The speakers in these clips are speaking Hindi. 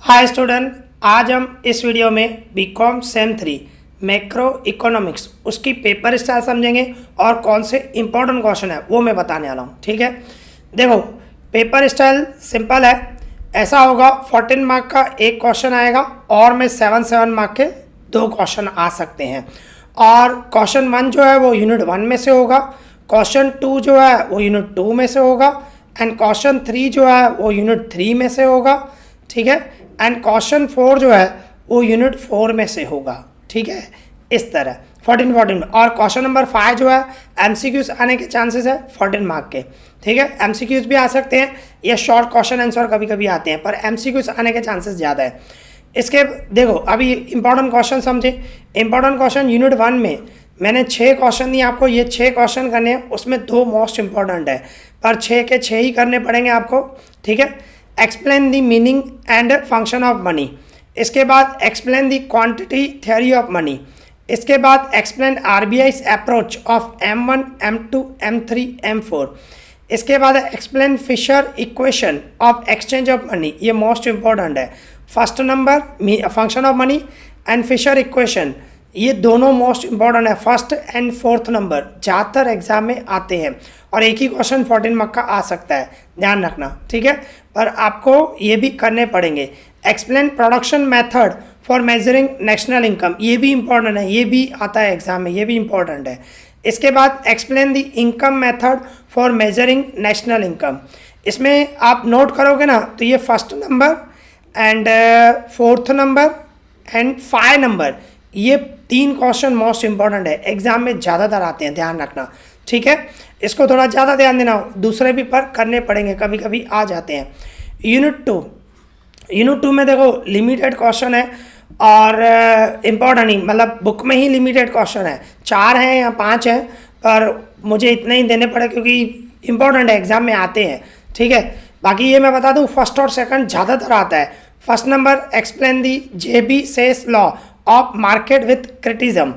हाय स्टूडेंट, आज हम इस वीडियो में बीकॉम सेम 3 मैक्रो इकोनॉमिक्स उसकी पेपर स्टाइल समझेंगे और कौन से इंपॉर्टेंट क्वेश्चन है वो मैं बताने वाला हूँ। ठीक है, देखो पेपर स्टाइल सिंपल है। ऐसा होगा 14 मार्क का एक क्वेश्चन आएगा और में 7 मार्क के 2 क्वेश्चन आ सकते हैं। और क्वेश्चन 1 जो है वो यूनिट 1 में से होगा, क्वेश्चन 2 जो है वो यूनिट 2 में से होगा एंड क्वेश्चन 3 जो है वो यूनिट 3 में से होगा। ठीक है, एंड क्वेश्चन 4 जो है वो यूनिट 4 में से होगा। ठीक है, इस तरह 14 में। और क्वेश्चन नंबर 5 जो है एमसीक्यूज आने के चांसेस है 14 मार्क के। ठीक है, एमसीक्यूज भी आ सकते हैं या शॉर्ट क्वेश्चन आंसर कभी कभी आते हैं, पर एमसीक्यूज आने के चांसेस ज़्यादा है। इसके देखो अभी इंपॉर्टेंट क्वेश्चन समझे। इंपॉर्टेंट क्वेश्चन यूनिट 1 में मैंने 6 क्वेश्चन दिए आपको, ये 6 क्वेश्चन करने हैं, उसमें 2 मोस्ट इंपॉर्टेंट है, पर 6 के 6 ही करने पड़ेंगे आपको। ठीक है, explain the meaning and function of money. इसके बाद explain the quantity theory of money. इसके बाद explain RBI's approach of M1, M2, M3, M4। इसके बाद explain Fisher equation of exchange of money, ये मोस्ट इंपॉर्टेंट है। First number function of money and Fisher equation, ये दोनों मोस्ट इंपॉर्टेंट है। फर्स्ट एंड फोर्थ नंबर ज़्यादातर एग्जाम में आते हैं और एक ही क्वेश्चन 14 मार्क का आ सकता है, ध्यान रखना। ठीक है, पर आपको ये भी करने पड़ेंगे। Explain production method for measuring national income, ये भी इंपॉर्टेंट है, ये भी आता है एग्जाम में, ये भी इंपॉर्टेंट है। इसके बाद explain the income method for measuring national income. इसमें आप नोट करोगे ना तो ये first number and fourth number and 5 number, ये 3 क्वेश्चन मोस्ट इंपॉर्टेंट है, एग्जाम में ज़्यादातर आते हैं, ध्यान रखना। ठीक है, इसको थोड़ा ज़्यादा ध्यान देना, दूसरे भी पर करने पड़ेंगे, कभी कभी आ जाते हैं। यूनिट 2 में देखो लिमिटेड क्वेश्चन है और इम्पोर्टेंट ही, मतलब बुक में ही लिमिटेड क्वेश्चन है, 4 हैं या 5 हैं, पर मुझे इतने ही देने पड़े क्योंकि इम्पोर्टेंट है, एग्जाम में आते हैं। ठीक है, बाकी ये मैं बता दूं फर्स्ट और सेकंड ज़्यादातर आता है। First number explain the JB Say's law of market with criticism.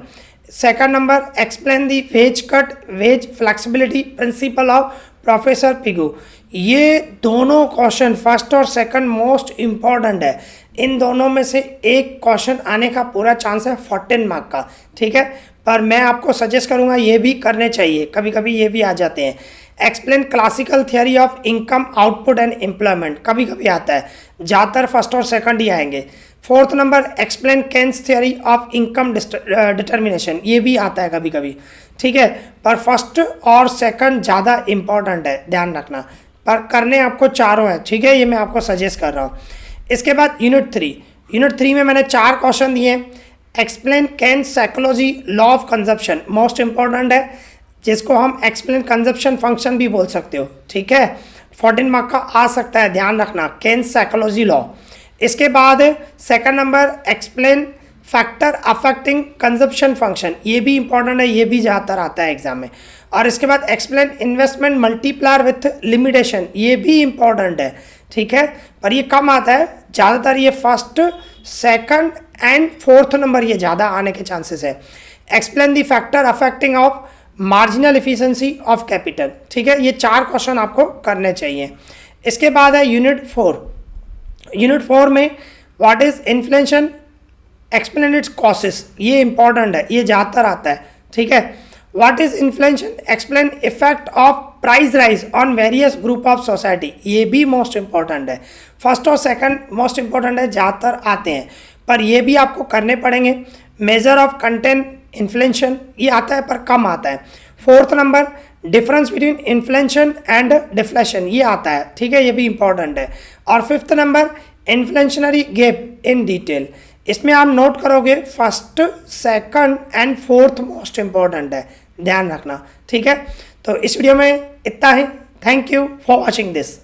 Second number explain the wage cut wage flexibility principle of professor Pigou. ये दोनों क्वेश्चन फर्स्ट और सेकंड मोस्ट इंपॉर्टेंट है, इन दोनों में से एक क्वेश्चन आने का पूरा चांस है 14 मार्क का। ठीक है, पर मैं आपको सजेस्ट करूंगा ये भी करने चाहिए, कभी कभी ये भी आ जाते हैं। Explain classical theory of income output and employment, कभी कभी आता है, ज़्यादातर फर्स्ट और सेकंड ही आएंगे। Fourth number explain Keynes theory of income determination, ये भी आता है कभी कभी। ठीक है, पर फर्स्ट और सेकंड ज़्यादा इंपॉर्टेंट है, ध्यान रखना, पर करने आपको चारों है। ठीक है, ये मैं आपको सजेस्ट कर रहा हूँ। इसके बाद यूनिट 3 में मैंने 4 क्वेश्चन दिए हैं। Explain Keynes psychology law of consumption, most important है, जिसको हम एक्सप्लेन कंजप्शन फंक्शन भी बोल सकते हो। ठीक है, 14 मार्क का आ सकता है, ध्यान रखना, केन्स साइकोलॉजी लॉ। इसके बाद second number explain factor affecting consumption function, ये भी इंपॉर्टेंट है, ये भी ज़्यादातर आता है एग्जाम में। और इसके बाद explain investment multiplier with limitation, ये भी इंपॉर्टेंट है। ठीक है, पर ये कम आता है, ज़्यादातर ये first second and fourth number ये ज़्यादा आने के चांसेस है। Explain the factor affecting of marginal efficiency of capital. ठीक है, ये 4 क्वेश्चन आपको करने चाहिए। इसके बाद है यूनिट 4 में what is inflation explain it's causes, ये इंपॉर्टेंट है, ये ज़्यादातर आता है। ठीक है, what is inflation explain effect of price rise on various group of society, ये भी मोस्ट इंपॉर्टेंट है। फर्स्ट और सेकंड मोस्ट इंपॉर्टेंट है, ज़्यादातर आते हैं, पर ये भी आपको करने पड़ेंगे। मेजर ऑफ कंटेंट इन्फ्लेशन, ये आता है पर कम आता है। Fourth number difference between inflation and deflation, ये आता है। ठीक है, ये भी इंपॉर्टेंट है। और fifth number inflationary gap in detail, इसमें आप नोट करोगे first second and fourth most important है, ध्यान रखना। ठीक है, तो इस वीडियो में इतना ही। Thank you for watching this.